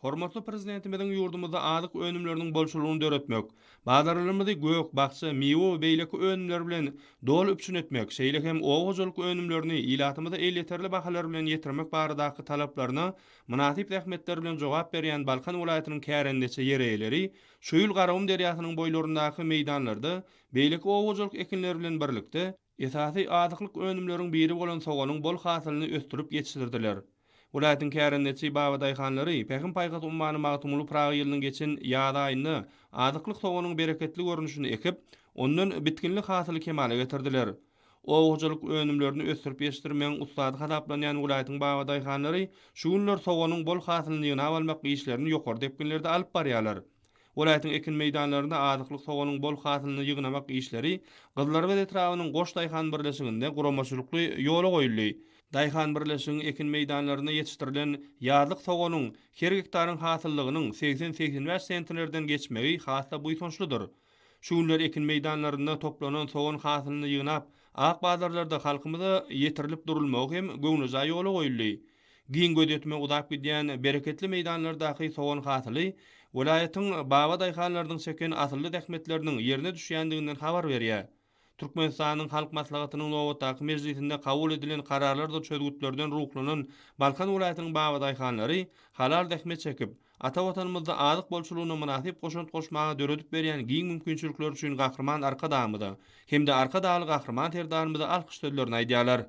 Hormatly prezidentimizin ýurdumyzda azyk önümleriniň bolşulugyny döretmek, bazarlarymyzda gök, bakça, mewe we beýleki önümler bilen dol üpsün etmek, şeýle hem owajalyk önümlerini ilatymyzda el bahalar bilen ýetirmek baradaky talaplaryna münasip rahmetler bilen jogap berýän Balkan welaýatynyň kärendeçe ýereýleri şu ýyl Garawum derýasynyň boýlaryndaky meýdanlarda beýleki owajalyk ekinler bilen birlikde esasy azyklyk önümleriň biri bolan soganyň bol hasylyny östürip ýetişdirdiler. Ulaýatyň kärendeçi Baba daýhanlary Pekim paýgat ummany magtymly Praga ýylynyň geçen ýazy aýyny azyklyk soganyň bereketli görnüşini ekip, ondan bitkinlik hasyly kemale getirdiler. Owajalyk önümlerini ösürip ýetişdirmeň ustady hasaplanýan ulaýatyň Baba daýhanlary şu günler soganyň bol hasylyny ýygnap almak işlerini ýokary depginlerde alyp barýarlar. Welaýatyň ekin meýdanlarynda azyklyk soganyň bol hasylyny ýygnamak işleri Gyzlar we Detrawynyň Goş daýhan birleşiginde guramaçylykly ýola goýuldy. Daýhan birleşiginiň ekin meýdanlaryna ýetişdirilen ýazlyk soganyň her hektaryň hasyllygynyň 80-85 sentlerden geçmegi hasda buýsunçlydyr. Şu günler ekin meýdanlarynda toplanan sogan hasylyny ýygnap, ak bazarlarda halkymyza ýetirilip durulmagy hem göwnüze ýola goýuldy. Giň gödetme udap gidýän bereketli meýdanlardaky sogan hasyly welaýatyň Baba daýhanlarynyň çeken asylly dähmetleriniň ýerine düşýändiginden habar berýär. Türkmenistanyň halk maslahatynyň Nowatdaky mejlisinde kabul edilen kararlarda çözgütlerden ruhlanan Balkan welaýatynyň Baba daýhanlary halal dähmet çekip, ata watanymyzda azyk bolşulugyna münasip goşunt goşmagy döredip berýän giň mümkinçilikler üçin gahrman arka damyda, hem de arka daly gahrman terdarymyza alkyşlarylaryny aýdýarlar.